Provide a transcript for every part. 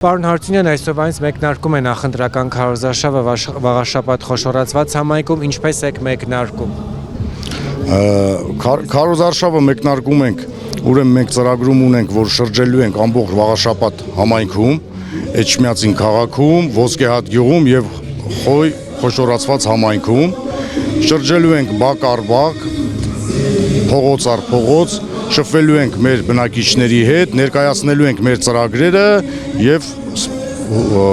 Պարոն Հարությունյան, այսօրվանից մեկնարկում է նախընտրական քարոզարշավը Վաղարշապատ խոշորացված համայնքում, ինչպես եք մեկնարկում։ Քարոզարշավը մեկնարկում ենք, ուրեմն մենք ծրագրում ունենք, որ շրջելու ենք ամբողջ Վաղարշապատ համայնքում, Էջմիածին քաղաքում, Ոսկեհատ գյուղում եւ Խոյ խոշորացված համայնքում, շրջելու ենք բակ առ բակ, փողոց առ փողոց, շփվելու ենք մեր բնակիչների հետ, ներկայացնելու ենք մեր ծրագրերը եւ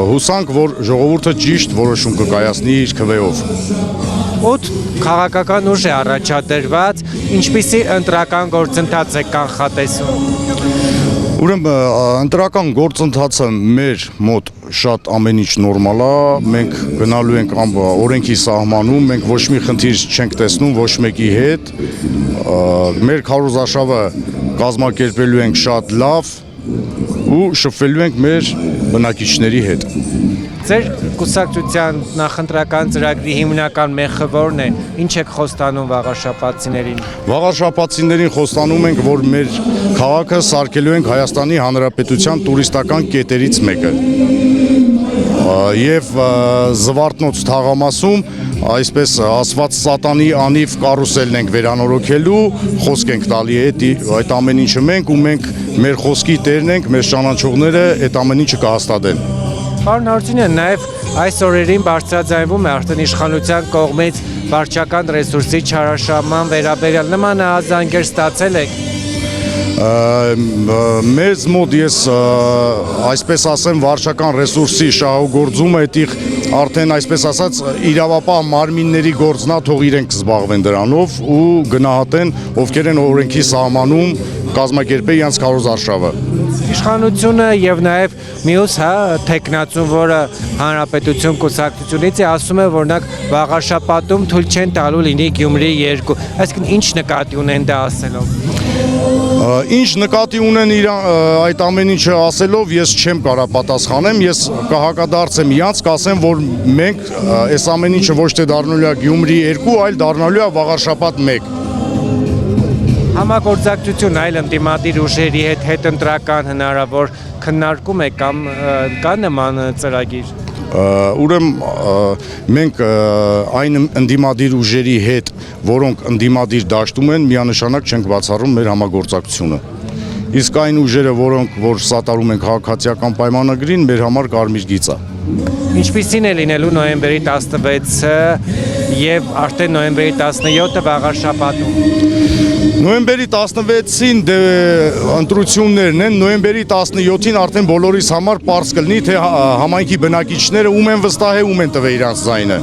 հուսանք, որ ժողովուրդը ճիշտ որոշում կկայացնի իր քվեով։ 8 քաղաքական ուժ է առաջադրված, ինչպիսի ընտրական գործընթաց է կանխատեսում։ Ուրեմն ընտրական գործընթացը մեր մոտ շատ ամեն ինչ նորմալ է, մենք գնալու ենք օրենքի սահմանում, մենք ոչ մի խնդիր չենք տեսնում ոչ մեկի հետ, մեր քարոզարշավը կազմակերպելու ենք շատ լավ ու շփվելու ենք մեր բնակիչների հետ։ Ձեր կուսակցության նախընտրական ծրագրի հիմնական մեխը որն է, ինչ եք խոստանում Վաղարշապատցիներին։ Վաղարշապատցիներին խոստանում ենք, որ մեր քաղաքը սարքելու ենք Հայաստանի Հանրապետության տուրիստական կետերից մեկը։ Եվ Զվարթնոց թաղամասում այսպես ասված սատանի անիվ կարուսելն ենք վերանորոգելու, խոսք ենք տալի այդ ամեն ինչը մենք ու մենք մեր խոսքի տերն ենք, մեր ճանաչողները այդ ամեն ինչը կհաստատեն։ Պարոն Հարությունյան, նաև այս օրերին բարձրաձայնվում է արդեն իշխանության կողմից վարչական ռեսուրսի չարաշահման վերաբերյալ նման ահազանգեր ստացել եք։ Մեզ մոտ ես այսպես ասեմ վարչական ռեսուրսի շահագործումը այդտեղ արդեն այսպես ասած իրավապահ մարմինների գործն է, թող իրենք զբաղվեն դրանով ու գնահատեն ովքեր են օրենքի սահմանում կազմակերպել իրենց քարոզարշավը։ Իշխանությունը եւ նաեւ մյուս թեկնածուն, որը Հանրապետություն կուսակցությունից է, ասում է, որ օրինակ Վաղարշապատում թույլ չեն տալու լինի Գյումրի 2, այսինքն ինչ նկատի ունեն դա ասելով։ Ինչ նկատի ունեն այդ ամեն ինչը ասելով, ես չեմ կարող պատասխանեմ, ես կհակադարձեմ իրանց, կասեմ, որ մենք այս ամեն ինչը ոչ թե դառնալու է Գյումրի 2, այլ դառնալու է Վաղարշապատ 1։ Համագործակցություն այլ ընդդիմադիր ուժերի հետ հետընտրական հնարավոր քննարկում է կամ կա նման ծրագիր։ Ուրեմն մենք այն ընդդիմադիր ուժերի հետ, որոնք ընդդիմադիր դաշտում են, միանշանակ չենք բացառում մեր համագործակցությունը։ Իսկ այն ուժերը, որ սատարում են քաղաքացիական պայմանագրին, մեր համար կարմիր գիծ է։ Ինչպիսին է լինելու նոյեմբերի 16-ը եւ արդեն նոյեմբերի 17-ը Վաղարշապատում։ Նոյեմբերի 16-ին ընտրություններն են, նոյեմբերի 17-ին արդեն բոլորիս համար պարզ կլինի, թե համայնքի բնակիչները ում են վստահել, ում են տվել իրանց ձայնը։